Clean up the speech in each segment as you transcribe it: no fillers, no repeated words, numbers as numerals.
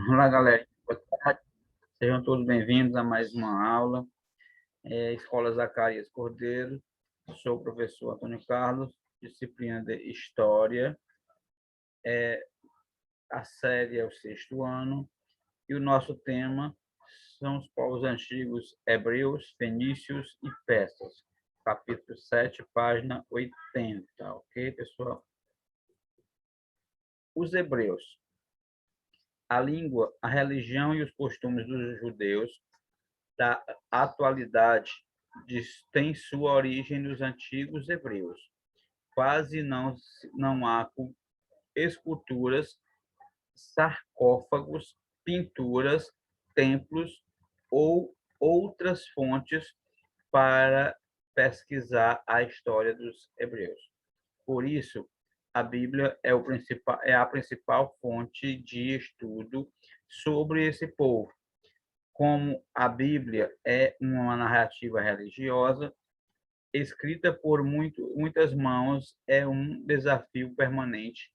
Olá, galera. Boa tarde. Sejam todos bem-vindos a mais uma aula. Escola Zacarias Cordeiro. Sou o professor Antônio Carlos, disciplina de História. A série é o sexto ano. E o nosso tema são os povos antigos hebreus, fenícios e persas. Capítulo 7, página 80. Ok, pessoal? Os hebreus. A língua, a religião e os costumes dos judeus da atualidade tem sua origem nos antigos hebreus. Quase não há esculturas, sarcófagos, pinturas, templos ou outras fontes para pesquisar a história dos hebreus. Por isso, a Bíblia é a principal fonte de estudo sobre esse povo. Como a Bíblia é uma narrativa religiosa, escrita por muitas mãos, é um desafio permanente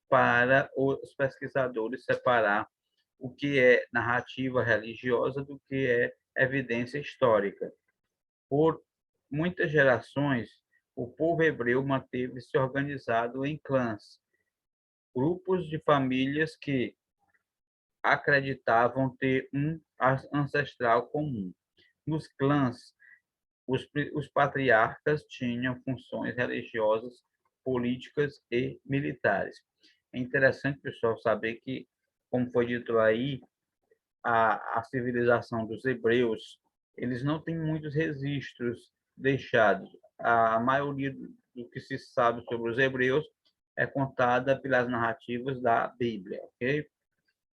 para os pesquisadores separar o que é narrativa religiosa do que é evidência histórica. Por muitas gerações, o povo hebreu manteve-se organizado em clãs, grupos de famílias que acreditavam ter um ancestral comum. Nos clãs, os patriarcas tinham funções religiosas, políticas e militares. É interessante, pessoal, saber que, como foi dito aí, a civilização dos hebreus, eles não têm muitos registros deixados. A maioria do que se sabe sobre os hebreus é contada pelas narrativas da Bíblia, ok?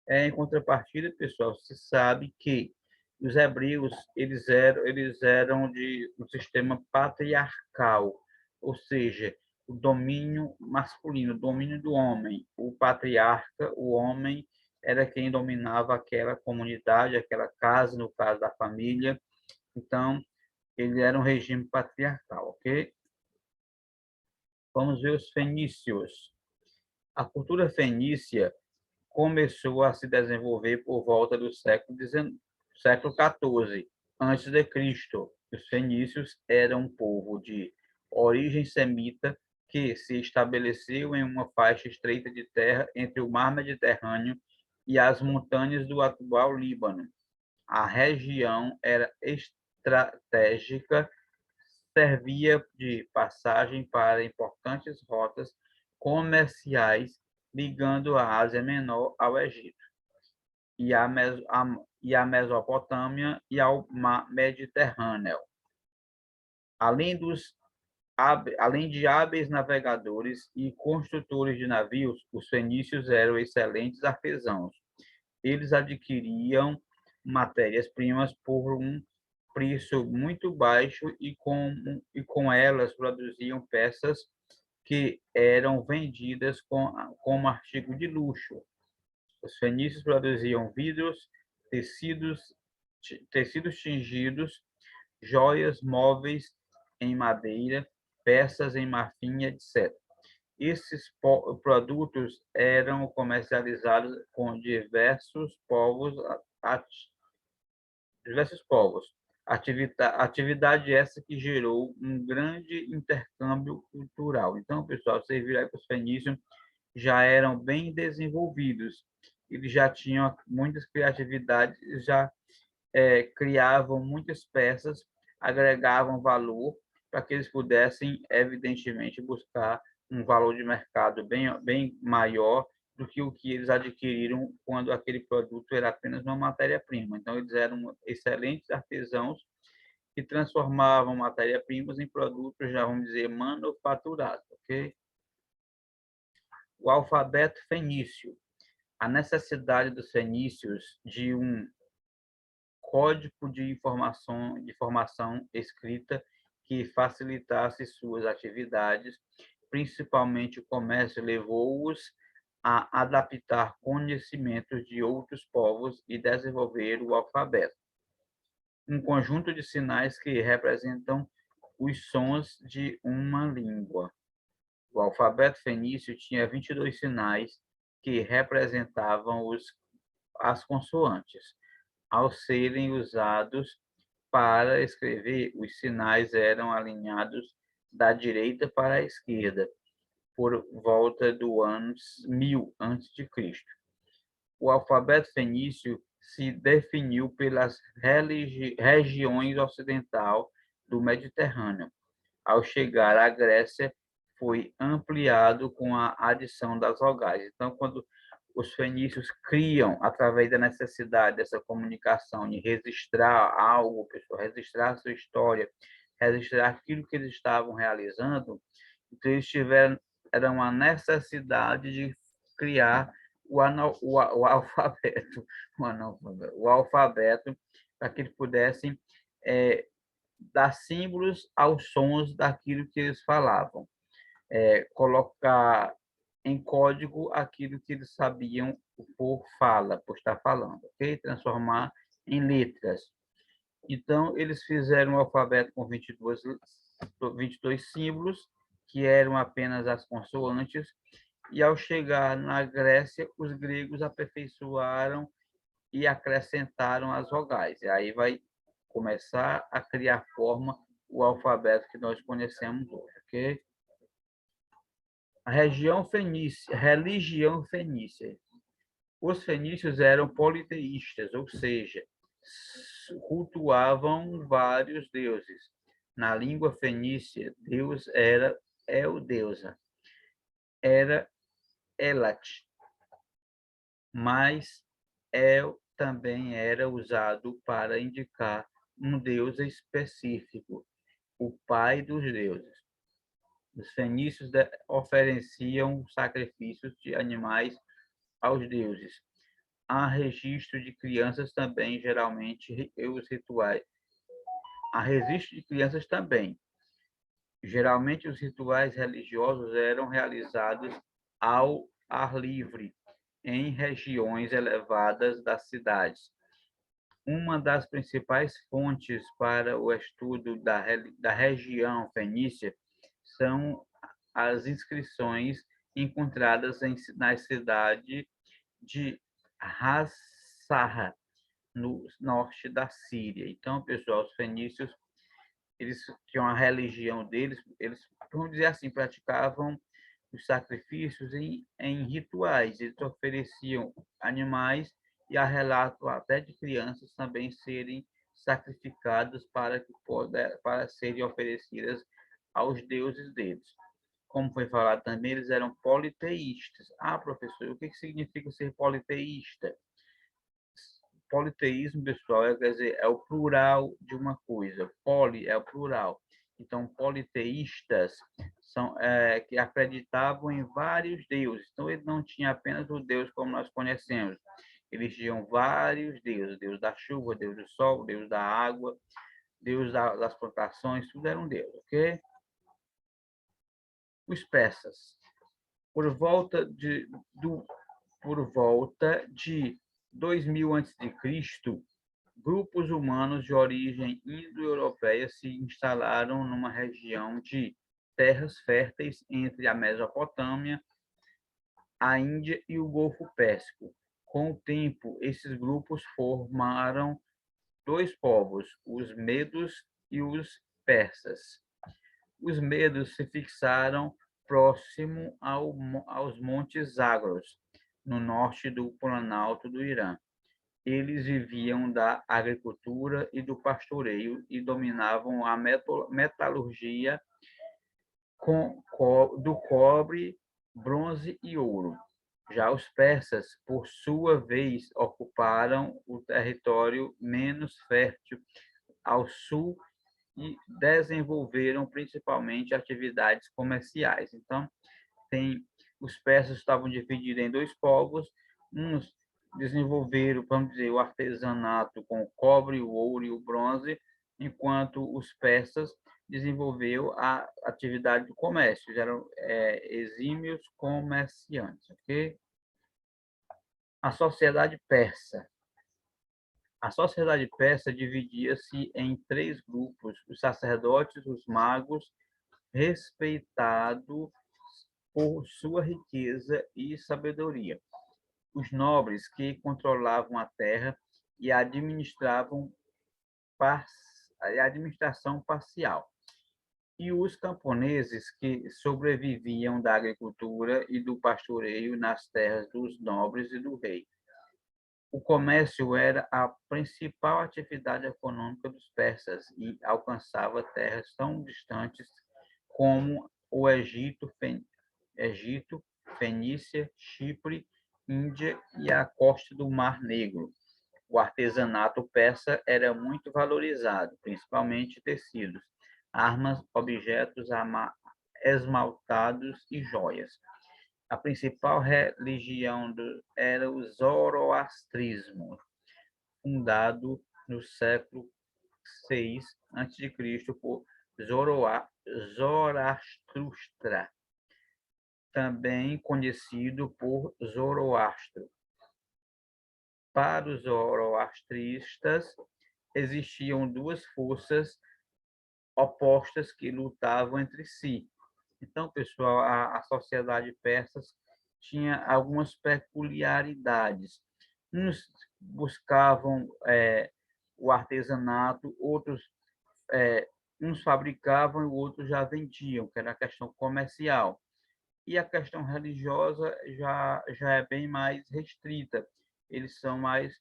Em contrapartida, pessoal, se sabe que os hebreus eles eram de um sistema patriarcal, ou seja, o domínio masculino, o domínio do homem. O patriarca, o homem, era quem dominava aquela comunidade, aquela casa, no caso da família. Então, ele era um regime patriarcal, ok? Vamos ver os fenícios. A cultura fenícia começou a se desenvolver por volta do século XIV antes de Cristo. Os fenícios eram um povo de origem semita que se estabeleceu em uma faixa estreita de terra entre o mar Mediterrâneo e as montanhas do atual Líbano. A região era estratégica, servia de passagem para importantes rotas comerciais ligando a Ásia Menor ao Egito e a Mesopotâmia e ao Mar Mediterrâneo. Além, além de hábeis navegadores e construtores de navios, os fenícios eram excelentes artesãos. Eles adquiriam matérias-primas por um preço muito baixo e com elas produziam peças que eram vendidas como artigo de luxo. Os fenícios produziam vidros, tecidos, tecidos tingidos, joias, móveis em madeira, peças em marfim, etc. Esses produtos eram comercializados com diversos povos. Atividade essa que gerou um grande intercâmbio cultural. Então, pessoal, vocês viram aí que os fenícios já eram bem desenvolvidos. Eles já tinham muitas criatividades, já criavam muitas peças, agregavam valor para que eles pudessem, evidentemente, buscar um valor de mercado bem maior do que o que eles adquiriram quando aquele produto era apenas uma matéria-prima. Então, eles eram excelentes artesãos que transformavam matéria-primas em produtos, já vamos dizer, manufaturados, ok? O alfabeto fenício. A necessidade dos fenícios de um código de informação escrita que facilitasse suas atividades, principalmente o comércio, levou-os a adaptar conhecimentos de outros povos e desenvolver o alfabeto, um conjunto de sinais que representam os sons de uma língua. O alfabeto fenício tinha 22 sinais que representavam os as consoantes. Ao serem usados para escrever, os sinais eram alinhados da direita para a esquerda, por volta do ano 1000 a.C. O alfabeto fenício se definiu pelas regiões ocidental do Mediterrâneo. Ao chegar à Grécia, foi ampliado com a adição das vogais. Então, quando os fenícios criam, através da necessidade dessa comunicação, de registrar algo, pessoal, registrar a sua história, registrar aquilo que eles estavam realizando, então eles tiveram era uma necessidade de criar o alfabeto, o alfabeto, para que eles pudessem dar símbolos aos sons daquilo que eles falavam, colocar em código aquilo que eles sabiam por fala, por estar falando, ok? Transformar em letras. Então, eles fizeram um alfabeto com 22 símbolos, que eram apenas as consoantes, e ao chegar na Grécia, os gregos aperfeiçoaram e acrescentaram as vogais. E aí vai começar a criar forma o alfabeto que nós conhecemos hoje, ok? A religião fenícia. Os fenícios eram politeístas, ou seja, cultuavam vários deuses. Na língua fenícia, Deus era Eudeusa, era Elat, mas El também era usado para indicar um deus específico, o pai dos deuses. Os fenícios ofereciam sacrifícios de animais aos deuses. Há registro de crianças também, geralmente, os rituais. Há registro de crianças também. Geralmente, os rituais religiosos eram realizados ao ar livre, em regiões elevadas das cidades. Uma das principais fontes para o estudo da região fenícia são as inscrições encontradas na cidade de Hassarra, no norte da Síria. Então, pessoal, os fenícios, eles tinham a religião deles, eles, vamos dizer assim, praticavam os sacrifícios em rituais. Eles ofereciam animais e há relato até de crianças também serem sacrificadas para serem oferecidas aos deuses deles. Como foi falado também, eles eram politeístas. Ah, professor, o que significa ser politeísta? Politeísmo, pessoal, quer dizer, é o plural de uma coisa. Poli é o plural. Então, politeístas são que acreditavam em vários deuses. Então, ele não tinha apenas o Deus como nós conhecemos. Eles tinham vários deuses. Deus da chuva, Deus do sol, Deus da água, Deus das plantações, tudo era um Deus, ok? Os persas. Por volta de 2000 a.C., grupos humanos de origem indo-europeia se instalaram numa região de terras férteis entre a Mesopotâmia, a Índia e o Golfo Pérsico. Com o tempo, esses grupos formaram dois povos, os medos e os persas. Os medos se fixaram próximo aos Montes Zagros, no norte do Planalto do Irã. Eles viviam da agricultura e do pastoreio e dominavam a metalurgia do cobre, bronze e ouro. Já os persas, por sua vez, ocuparam o território menos fértil ao sul e desenvolveram principalmente atividades comerciais. Então, os persas estavam divididos em dois povos, uns desenvolveram, vamos dizer, o artesanato com o cobre, o ouro e o bronze, enquanto os persas desenvolveu a atividade do comércio, eram exímios comerciantes, ok? A sociedade persa. A sociedade persa dividia-se em três grupos: os sacerdotes, os magos, respeitados por sua riqueza e sabedoria, os nobres que controlavam a terra e administravam a administração parcial, e os camponeses que sobreviviam da agricultura e do pastoreio nas terras dos nobres e do rei. O comércio era a principal atividade econômica dos persas e alcançava terras tão distantes como o Egito, Fenícia, Chipre, Índia e a costa do Mar Negro. O artesanato persa era muito valorizado, principalmente tecidos, armas, objetos esmaltados e joias. A principal religião era o zoroastrismo, fundado no século VI a.C. por Zoroastra, também conhecido por Zoroastro. Para os zoroastristas, existiam duas forças opostas que lutavam entre si. Então, pessoal, a sociedade persa tinha algumas peculiaridades. Uns buscavam o artesanato, outros uns fabricavam e outros já vendiam, que era a questão comercial. E a questão religiosa já é bem mais restrita. Eles são mais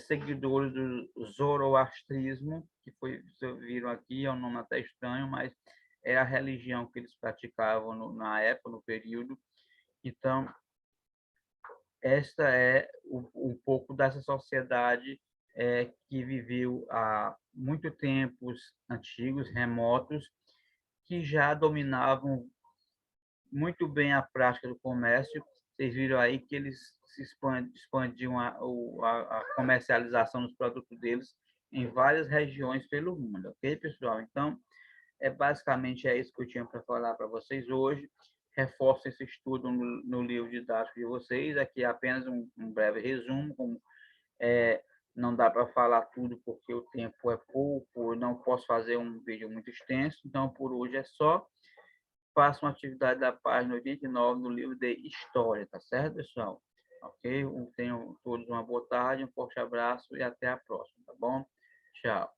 seguidores do zoroastrismo, que foi, vocês viram aqui, é um nome até estranho, mas é a religião que eles praticavam na época, no período. Então, esta é um pouco dessa sociedade que viveu há muito tempos antigos, remotos, que já dominavam muito bem a prática do comércio. Vocês viram aí que eles se expandiam a comercialização dos produtos deles em várias regiões pelo mundo, ok, pessoal? Então, basicamente é isso que eu tinha para falar para vocês hoje. Reforço esse estudo no livro didático de vocês. Aqui é apenas um breve resumo. Não dá para falar tudo porque o tempo é pouco, eu não posso fazer um vídeo muito extenso, então por hoje é só. Faça uma atividade da página 89 no livro de História, tá certo, pessoal? Ok? Tenham todos uma boa tarde, um forte abraço e até a próxima, tá bom? Tchau.